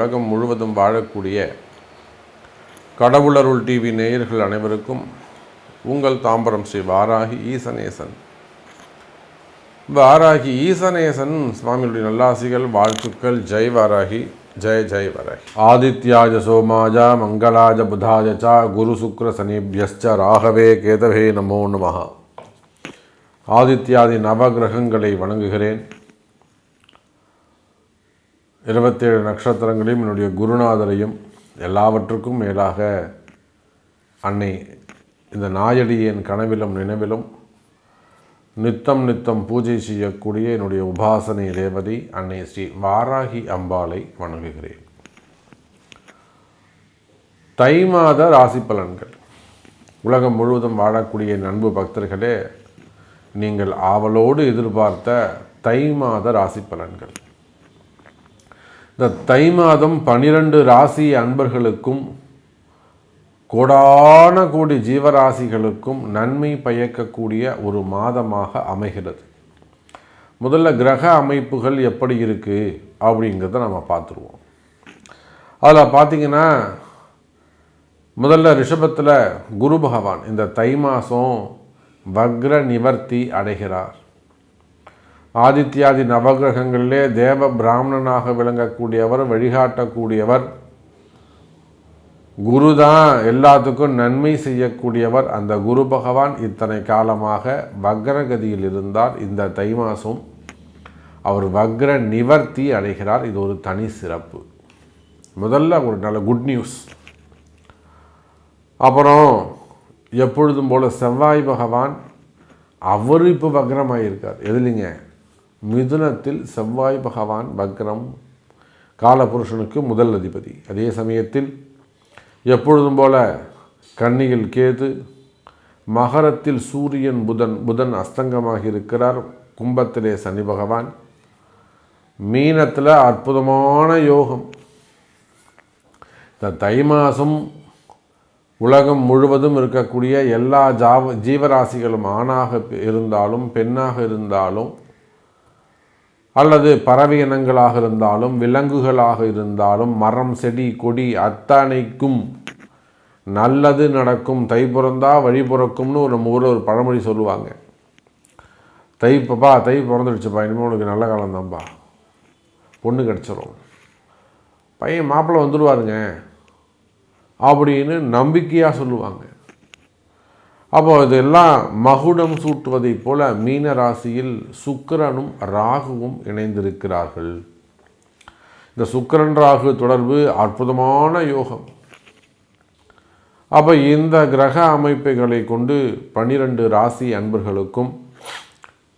உலகம் முழுவதும் வாழக்கூடிய கடவுளருள் டிவி நேயர்கள் அனைவருக்கும் உங்கள் தாம்பரம் ஸ்ரீ வாராகி ஈசனேசன் சுவாமியுடைய நல்லாசிகள், வாழ்த்துக்கள். ஜெய் வாராகி, ஜெய் ஜெய் வாராகி. ஆதித்யாஜ சோமாஜ மங்களாஜ புதாஜ ச குரு சுக்ர சனிபியஸ்ச ராகவே கேதவே நமோ நமஹ. ஆதித்யாதி நவகிரகங்களை வணங்குகிறேன். 27 நட்சத்திரங்களையும் என்னுடைய குருநாதரையும் எல்லாவற்றுக்கும் மேலாக அன்னை இந்த நாயடியின் கனவிலும் நினைவிலும் நித்தம் பூஜை செய்யக்கூடிய என்னுடைய உபாசனை தேவதை அன்னை ஸ்ரீ வாராகி அம்பாளை வணங்குகிறேன். தை மாத ராசி பலன்கள். உலகம் முழுவதும் வாழக்கூடிய அன்பு பக்தர்களே, நீங்கள் ஆவலோடு எதிர்பார்த்த தை மாத ராசி பலன்கள். இந்த தை மாதம் 12 ராசி அன்பர்களுக்கும் கோடான கோடி ஜீவராசிகளுக்கும் நன்மை பயக்கக்கூடிய ஒரு மாதமாக அமைகிறது. முதல்ல கிரக அமைப்புகள் எப்படி இருக்குது அப்படிங்கிறத நம்ம பார்த்துருவோம். அதில் பார்த்திங்கன்னா, முதல்ல ரிஷபத்தில் குரு பகவான் இந்த தை மாதம் வக்ர நிவர்த்தி அடைகிறார். ஆதித்யாதி நவகிரகங்களிலே தேவ பிராமணனாக விளங்கக்கூடியவர், வழிகாட்டக்கூடியவர் குரு தான். எல்லாத்துக்கும் நன்மை செய்யக்கூடியவர் அந்த குரு பகவான் இத்தனை காலமாக வக்ரகதியில் இருந்தார். இந்த தை மாதம் அவர் வக்ர நிவர்த்தி அடைகிறார். இது ஒரு தனி சிறப்பு. முதல்ல ஒரு நல்ல குட் நியூஸ். அப்புறம் எப்பொழுதும் போல் செவ்வாய் பகவான் அவர் இப்போ வக்ரமாயிருக்கார். எதுலிங்க? மிதுனத்தில் செவ்வாய் பகவான் வக்ரம், காலபுருஷனுக்கு முதல் அதிபதி. அதே சமயத்தில் எப்பொழுதும் போல கன்னியில் கேது, மகரத்தில் சூரியன், புதன் அஸ்தங்கமாக இருக்கிறார். கும்பத்திலே சனி பகவான், மீனத்தில் அற்புதமான யோகம். இந்த தை மாதம் உலகம் முழுவதும் இருக்கக்கூடிய எல்லா ஜீவராசிகளும் ஆணாக இருந்தாலும் பெண்ணாக இருந்தாலும் அல்லது பறவை இனங்களாக இருந்தாலும் விலங்குகளாக இருந்தாலும் மரம் செடி கொடி அத்தனைக்கும் நல்லது நடக்கும். தை பிறந்தா வழி பிறக்கும்னு நம்ம ஊரில் ஒரு பழமொழி சொல்லுவாங்க. தை பிறந்துடுச்சுப்பா, இனிமேல் உனக்கு நல்ல காலம்தான்ப்பா, பொண்ணு கிடச்சிரும், பையன் மாப்பிள்ளை வந்துடுவாருங்க அப்படின்னு நம்பிக்கையாக சொல்லுவாங்க. அப்போ இதெல்லாம் மகுடம் சூட்டுவதை போல மீன ராசியில் சுக்கிரனும் ராகுவும் இணைந்திருக்கிறார்கள். இந்த சுக்கிரன் ராகு தொடர்பு அற்புதமான யோகம். அப்போ இந்த கிரக அமைப்புகளை கொண்டு 12 ராசி அன்பர்களுக்கும்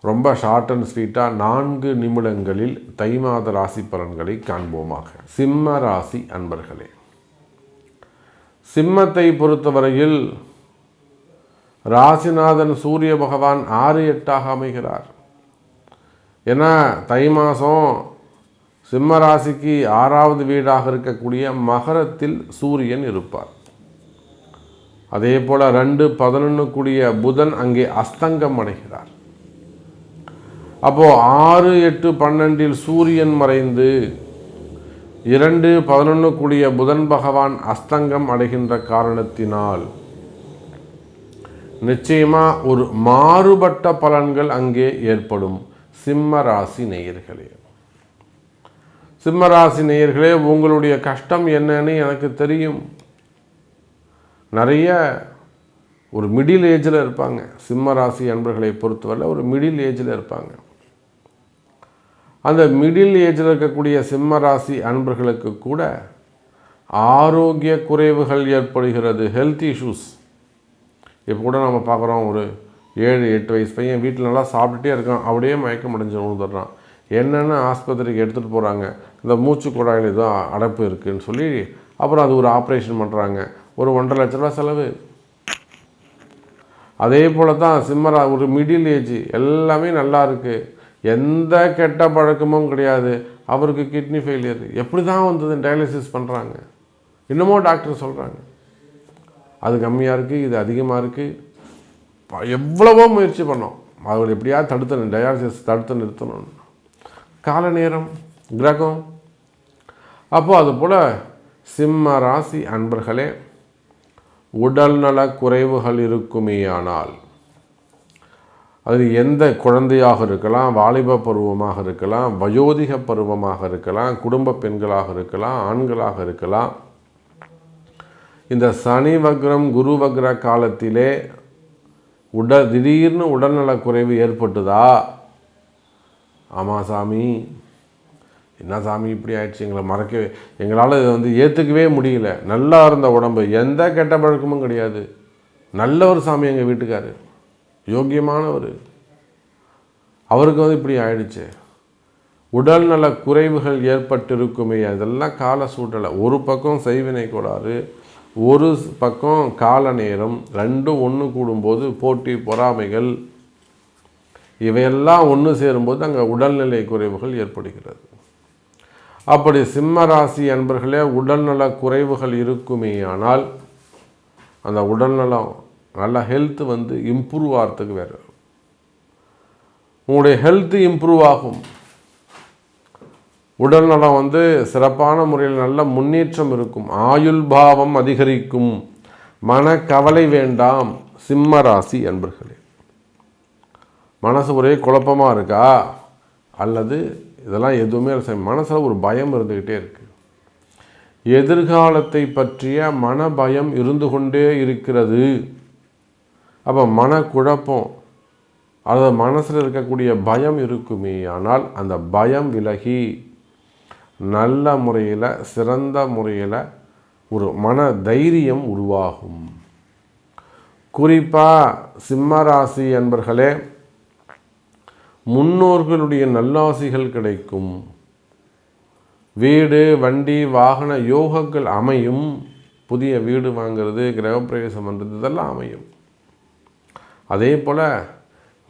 ரொம்ப ஷார்ட் அண்ட் ஸ்வீட்டாக 4 நிமிடங்களில் தை மாத ராசி பலன்களை காண்போமாக. சிம்ம ராசி அன்பர்களே, சிம்மத்தை பொறுத்தவரையில் ராசிநாதன் சூரிய பகவான் 6-8 அமைகிறார். ஏன்னா தை மாதம் சிம்ம ராசிக்கு 6வது வீடாக இருக்கக்கூடிய மகரத்தில் சூரியன் இருப்பார். அதே போல் 2-11 கூடிய புதன் அங்கே அஸ்தங்கம் அடைகிறார். அப்போது 6-8-12 சூரியன் மறைந்து 2-11 கூடிய புதன் பகவான் அஸ்தங்கம் அடைகின்ற காரணத்தினால் நிச்சயமாக ஒரு மாறுபட்ட பலன்கள் அங்கே ஏற்படும். சிம்ம ராசி நேயர்களே, உங்களுடைய கஷ்டம் என்னன்னு எனக்கு தெரியும். நிறைய ஒரு மிடில் ஏஜில் இருப்பாங்க. சிம்ம ராசி அன்பர்களை பொறுத்தவரை ஒரு மிடில் ஏஜில் இருப்பாங்க. அந்த மிடில் ஏஜில் இருக்கக்கூடிய சிம்ம ராசி அன்பர்களுக்கு கூட ஆரோக்கிய குறைவுகள் ஏற்படுகிறது. Health issues. இப்போ கூட நம்ம பார்க்குறோம், ஒரு 7-8 வயசு பையன் வீட்டில் நல்லா சாப்பிட்டுட்டே இருக்கான், அப்படியே மயக்கம் அடைஞ்சு விழுந்துடுறான். என்னென்னு ஆஸ்பத்திரிக்கு எடுத்துகிட்டு போகிறாங்க. இந்த மூச்சு குழாயில் ஏதோ அடைப்பு இருக்குதுன்னு சொல்லி அப்புறம் அது ஒரு ஆப்ரேஷன் பண்ணுறாங்க. ஒரு 1.5 லட்ச ரூபா செலவு. அதே போல் தான் ஒரு மிடில் ஏஜ், எல்லாமே நல்லா இருக்குது, எந்த கெட்ட பழக்கமும் கிடையாது, அவருக்கு கிட்னி ஃபெயிலியர். எப்படி தான் வந்தது? டயாலிசிஸ் பண்ணுறாங்க. இன்னமும் டாக்டர் சொல்கிறாங்க அது கம்மியாக இருக்குது, இது அதிகமாக இருக்குது. எவ்வளவோ முயற்சி பண்ணோம், அவர்கள் எப்படியாவது டயாலிசிஸ் தடுத்து நிறுத்தணும். கால நேரம், கிரகம் அப்போது அதுபோல் சிம்ம ராசி அன்பர்களே, உடல்நல குறைவுகள் இருக்குமேயானால், அது எந்த குழந்தையாக இருக்கலாம், வாலிப பருவமாக இருக்கலாம், வயோதிக பருவமாக இருக்கலாம், குடும்ப பெண்களாக இருக்கலாம், ஆண்களாக இருக்கலாம், இந்த சனி வக்ரம் குரு வக்ர காலத்திலே திடீர்னு உடல்நல குறைவு ஏற்பட்டுதா? ஆமாம் சாமி, என்ன சாமி இப்படி ஆயிடுச்சு, எங்களால் இதை ஏற்றுக்கவே முடியல. நல்லா இருந்த உடம்பு, எந்த கெட்ட பழக்கமும் கிடையாது, நல்ல ஒரு சாமி எங்கள் வீட்டுக்காரு, யோக்கியமானவர், அவருக்கு இப்படி ஆயிடுச்சு. உடல்நல குறைவுகள் ஏற்பட்டிருக்குமே, அதெல்லாம் கால சூழலை. ஒரு பக்கம் செய்வினை கோளாறு, ஒரு பக்கம் கால நேரம், ரெண்டும் ஒன்று கூடும்போது போட்டி பொறாமைகள், இவையெல்லாம் ஒன்று சேரும்போது அங்கே உடல்நிலை குறைவுகள் ஏற்படுகிறது. அப்படி சிம்ம ராசி அன்பர்களே, உடல்நல குறைவுகள் இருக்குமே ஆனால் அந்த உடல்நலம் நல்ல ஹெல்த் இம்ப்ரூவ் ஆகிறதுக்கு வேறு, உங்களுடைய ஹெல்த் இம்ப்ரூவ் ஆகும். உடல்நலம் சிறப்பான முறையில் நல்ல முன்னேற்றம் இருக்கும். ஆயுள் பாவம் அதிகரிக்கும். மனக்கவலை வேண்டாம் சிம்ம ராசி அன்பர்களே. மனசு ஒரே குழப்பமாக இருக்கா? அல்லது இதெல்லாம் எதுவுமே மனசில் ஒரு பயம் இருந்துக்கிட்டே இருக்கு. எதிர்காலத்தை பற்றிய மன பயம் இருந்து கொண்டே இருக்கிறது. அப்போ மனக்குழப்பம், அது மனசில் இருக்கக்கூடிய பயம் இருக்குமே ஆனால் அந்த பயம் விலகி நல்ல முறையில், சிறந்த முறையில் ஒரு மன தைரியம் உருவாகும். குறிப்பாக சிம்ம ராசி அன்பர்களே, முன்னோர்களுடைய நல்லாசிகள் கிடைக்கும். வீடு வண்டி வாகன யோகங்கள் அமையும். புதிய வீடு வாங்கிறது, கிரகப்பிரவேசம் பண்ணுறது, இதெல்லாம் அமையும். அதே போல்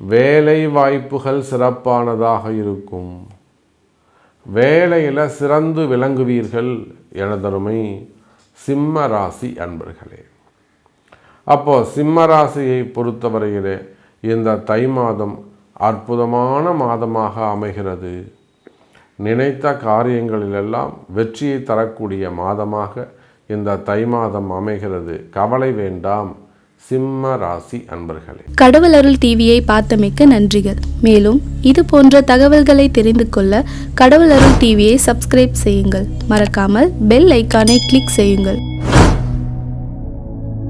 வேலை வாய்ப்புகள் சிறப்பானதாக இருக்கும். வேலையில் சிறந்து விளங்குவீர்கள் எனதருமை சிம்ம ராசி அன்பர்களே. அப்போது சிம்ம ராசியை பொறுத்தவரையிலே இந்த தை மாதம் அற்புதமான மாதமாக அமைகிறது. நினைத்த காரியங்களிலெல்லாம் வெற்றியை தரக்கூடிய மாதமாக இந்த தை மாதம் அமைகிறது. கவலை வேண்டாம் சிம்ம ராசி அன்பர்களே. கடவுள் அருள் டிவியை பார்த்தமைக்கு நன்றிகள். மேலும் இது போன்ற தகவல்களை தெரிந்து கொள்ள கடவுள் அருள் டிவியை சப்ஸ்கிரைப் செய்யுங்கள். மறக்காமல் பெல் ஐக்கானை கிளிக் செய்யுங்கள்.